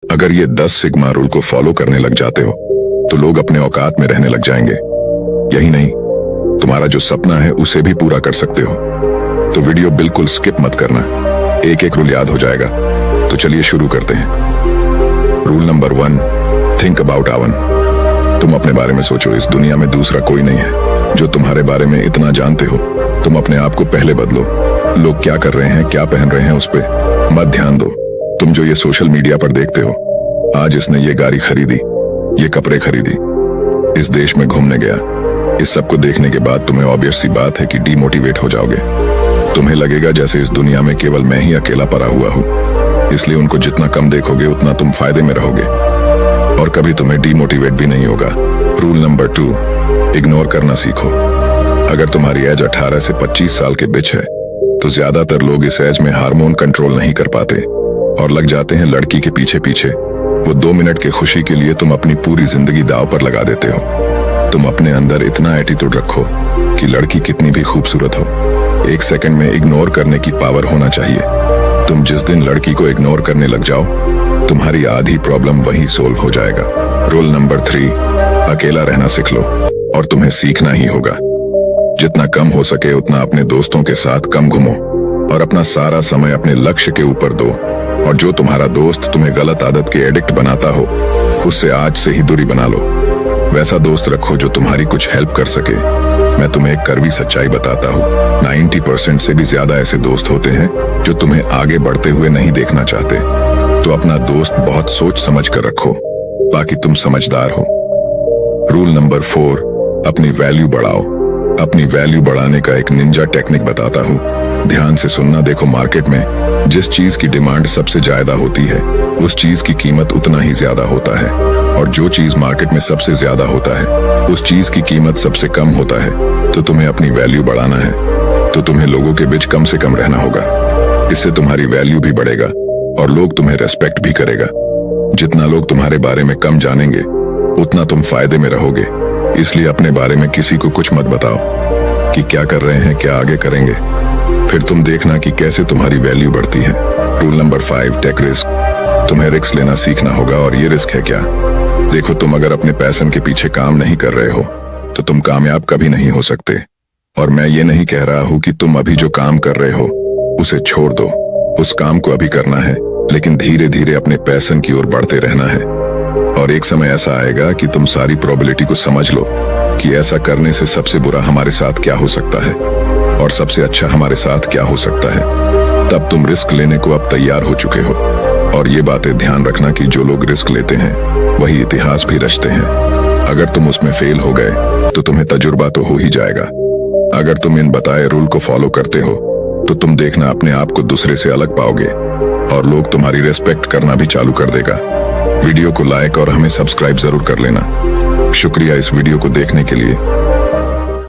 अगर ये 10 sigma rule को फॉलो करने लग जाते हो तो लोग अपने औकात में रहने लग जाएंगे। यही नहीं, तुम्हारा जो सपना है उसे भी पूरा कर सकते हो। तो वीडियो बिल्कुल स्किप मत करना, एक एक रूल याद हो जाएगा। तो चलिए शुरू करते हैं। रूल नंबर 1, थिंक अबाउट आवन। तुम अपने बारे में सोचो, इस दुनिया में दूसरा कोई नहीं है जो तुम्हारे बारे में इतना जानते हो। तुम अपने आप को पहले बदलो। लोग क्या कर रहे हैं, क्या पहन रहे हैं, उस पर मत ध्यान दो। तुम जो ये सोशल मीडिया पर देखते हो, आज इसने ये गाड़ी खरीदी, ये कपड़े खरीदी, इस देश में घूमने गया, इस सब को देखने के बाद तुम्हें ऑब्वियस सी बात है कि डीमोटिवेट हो जाओगे। तुम्हें लगेगा जैसे इस दुनिया में केवल मैं ही अकेला पड़ा हुआ हूँ। इसलिए उनको जितना कम देखोगे उतना तुम फायदे में रहोगे और कभी तुम्हें डीमोटिवेट भी नहीं होगा। रूल नंबर 2, इग्नोर करना सीखो। अगर तुम्हारी एज 18 से 25 साल के बीच है तो ज्यादातर लोग इस एज में हार्मोन कंट्रोल नहीं कर पाते और लग जाते हैं लड़की के पीछे पीछे। वो 2 मिनट की खुशी के लिए तुम अपनी पूरी जिंदगी दांव पर लगा देते हो। तुम अपने अंदर इतना एटीट्यूड रखो कि लड़की कितनी भी खूबसूरत हो, 1 सेकंड में इग्नोर करने की पावर होना चाहिए। तुम जिस दिन लड़की को इग्नोर करने लग जाओ, तुम्हारी आधी प्रॉब्लम वहीं सोल्व हो जाएगा। रूल नंबर 3, अकेला रहना सीख लो और तुम्हें सीखना ही होगा। जितना कम हो सके उतना अपने दोस्तों के साथ कम घूमो और अपना सारा समय अपने लक्ष्य के ऊपर दो। और जो तुम्हारा दोस्त तुम्हें गलत आदत के एडिक्ट बनाता हो, उससे आज से ही दूरी बना लो। वैसा दोस्त रखो जो तुम्हारी कुछ हेल्प कर सके। मैं तुम्हें एक कड़वी सच्चाई बताता हूँ, 90% से भी ज्यादा ऐसे दोस्त होते हैं जो तुम्हें आगे बढ़ते हुए नहीं देखना चाहते। तो अपना दोस्त बहुत सोच समझ कर रखो, बाकी तुम समझदार हो। रूल नंबर 4, अपनी वैल्यू बढ़ाओ। अपनी वैल्यू बढ़ाने का एक निंजा टेक्निक बताता हूँ, ध्यान से सुनना। देखो, मार्केट में जिस चीज की डिमांड सबसे ज्यादा होती है उस चीज की कीमत उतना ही ज्यादा होता है, और जो चीज मार्केट में सबसे ज्यादा होता है उस चीज की कीमत सबसे कम होता है। तो तुम्हें अपनी वैल्यू बढ़ाना है तो तुम्हें लोगों के बीच कम से कम रहना होगा। इससे तुम्हारी वैल्यू भी बढ़ेगा और लोग तुम्हें रेस्पेक्ट भी करेगा। जितना लोग तुम्हारे बारे में कम जानेंगे उतना तुम फायदे में रहोगे। इसलिए अपने बारे में किसी को कुछ मत बताओ कि क्या कर रहे हैं, क्या आगे करेंगे, फिर तुम देखना कि कैसे तुम्हारी वैल्यू बढ़ती है। Rule number 5, take risk. तुम्हें रिस्क लेना सीखना होगा। और ये रिस्क है क्या? देखो, तुम अगर अपने पैशन के पीछे काम नहीं कर रहे हो तो तुम कामयाब कभी नहीं हो सकते। और मैं ये नहीं कह रहा हूँ कि तुम अभी जो काम कर रहे हो उसे छोड़ दो। उस काम को अभी करना है, लेकिन धीरे धीरे अपने पैशन की ओर बढ़ते रहना है। और एक समय ऐसा आएगा कि तुम सारी प्रोबेबिलिटी को समझ लो कि ऐसा करने से सबसे बुरा हमारे साथ क्या हो सकता है और सबसे अच्छा हमारे साथ क्या हो सकता है। तब तुम रिस्क लेने को अब तैयार हो चुके हो। और ये बातें ध्यान रखना कि जो लोग रिस्क लेते हैं वही इतिहास भी रचते हैं। अगर तुम उसमें फेल हो गए तो तुम्हें तजुर्बा तो हो ही जाएगा। अगर तुम इन बताए रूल को फॉलो करते हो तो तुम देखना अपने आप को दूसरे से अलग पाओगे और लोग तुम्हारी रेस्पेक्ट करना भी चालू कर देगा। वीडियो को लाइक और हमें सब्सक्राइब जरूर कर लेना। शुक्रिया इस वीडियो को देखने के लिए।